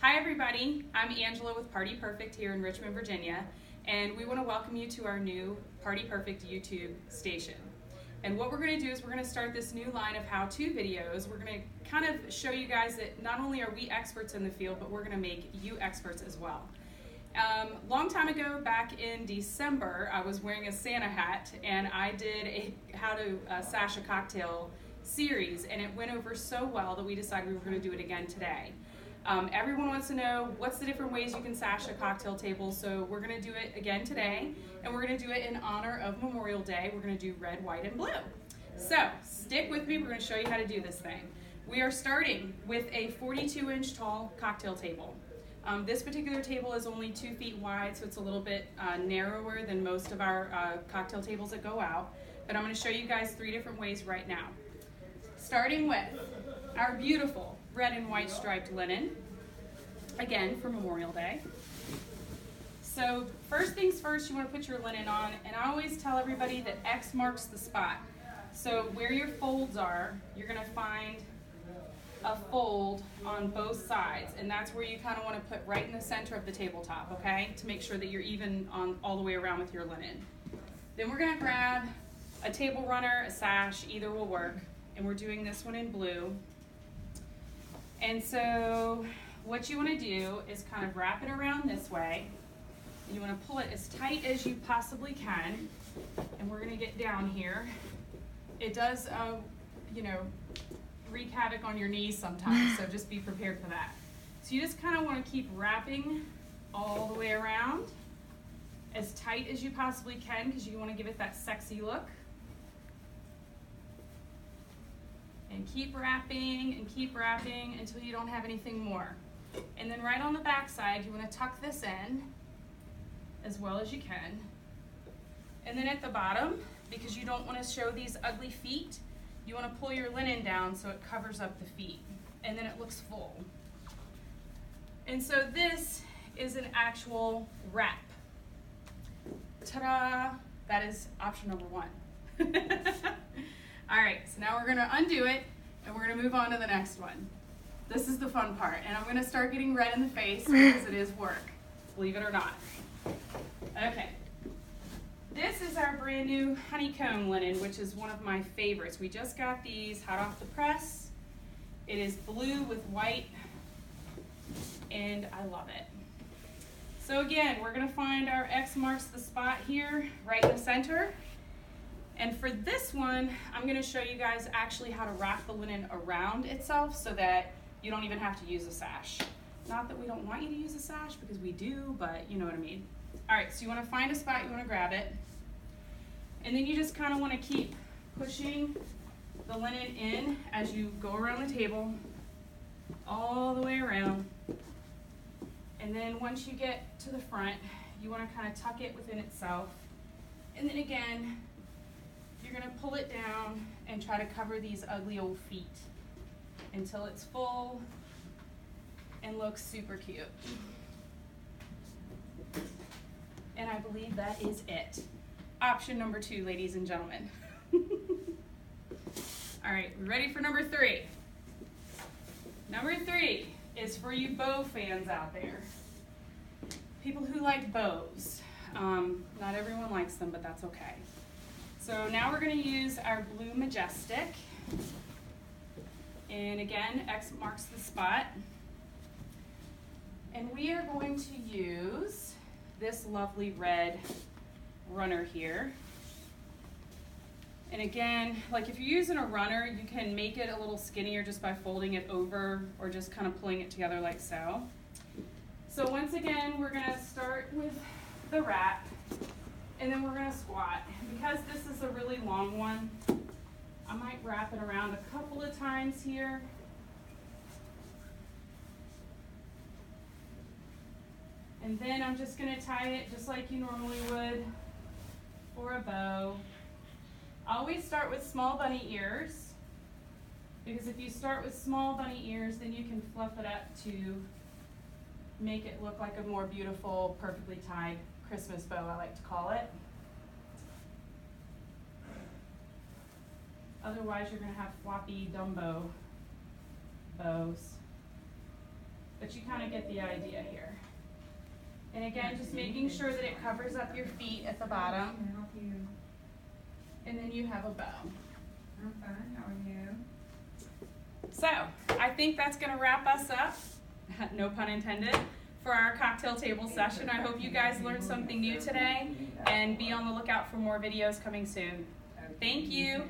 Hi everybody, I'm Angela with Party Perfect here in Richmond, Virginia, and we want to welcome you to our new Party Perfect YouTube station. And what we're going to do is we're going to start this new line of how-to videos. We're going to kind of show you guys that not only are we experts in the field, but we're going to make you experts as well. Long time ago, back in December, I was wearing a Santa hat and I did a how to sash a cocktail series, and it went over so well that we decided we were going to do it again today. Everyone wants to know what's the different ways you can sash a cocktail table, so we're going to do it again today, and we're going to do it in honor of Memorial Day. We're going to do red, white, and blue. So stick with me, we're going to show you how to do this thing. We are starting with a 42-inch tall cocktail table. This particular table is only 2 feet wide, so it's a little bit narrower than most of our cocktail tables that go out, but I'm going to show you guys 3 different ways right now. Starting with our beautiful red and white striped linen, again for Memorial Day. So first things first, you want to put your linen on, and I always tell everybody that X marks the spot. So where your folds are, you're going to find a fold on both sides, and that's where you kind of want to put right in the center of the tabletop, okay, to make sure that you're even on all the way around with your linen. Then we're going to grab a table runner, a sash, either will work, and we're doing this one in blue. And so what you want to do is kind of wrap it around this way, and you want to pull it as tight as you possibly can, and we're going to get down here. It does wreak havoc on your knees sometimes, so just be prepared for that. So you just kind of want to keep wrapping all the way around as tight as you possibly can, because you want to give it that sexy look. And keep wrapping until you don't have anything more. And then right on the back side, you want to tuck this in as well as you can. And then at the bottom, because you don't want to show these ugly feet, you want to pull your linen down so it covers up the feet, and then it looks full. And so this is an actual wrap. Ta-da! That is option number 1. All right, so now we're going to undo it, and we're going to move on to the next one. This is the fun part, and I'm going to start getting red in the face because it is work, believe it or not. Okay. This is our brand new honeycomb linen, which is one of my favorites. We just got these hot off the press. It is blue with white, and I love it. So again, we're going to find our X marks the spot here, right in the center. And for this one, I'm going to show you guys actually how to wrap the linen around itself so that you don't even have to use a sash. Not that we don't want you to use a sash, because we do, but you know what I mean. All right, so you want to find a spot, you want to grab it, and then you just kind of want to keep pushing the linen in as you go around the table, all the way around. And then once you get to the front, you want to kind of tuck it within itself. And then again, you're going to pull it down and try to cover these ugly old feet until it's full and looks super cute. And I believe that is it. Option number 2, ladies and gentlemen. All right, we ready for number 3? Number 3 is for you bow fans out there. People who like bows. Not everyone likes them, but that's okay. So now we're going to use our blue majestic. And again, X marks the spot. And we are going to use this lovely red runner here. And again, like if you're using a runner, you can make it a little skinnier just by folding it over or just kind of pulling it together like so. So once again, we're going to start with the wrap, and then we're going to squat. Because this is a really long one, I might wrap it around a couple of times here. And then I'm just going to tie it just like you normally would for a bow. I always start with small bunny ears, because if you start with small bunny ears, then you can fluff it up to make it look like a more beautiful, perfectly tied Christmas bow, I like to call it. Otherwise, you're going to have floppy Dumbo bows. but you kind of get the idea here. And again, just making sure that it covers up your feet at the bottom. Can I help you? And then you have a bow. I'm fine. How are you? So, I think that's going to wrap us up, no pun intended, for our cocktail table session. I hope you guys learned something new today, and be on the lookout for more videos coming soon. Thank you.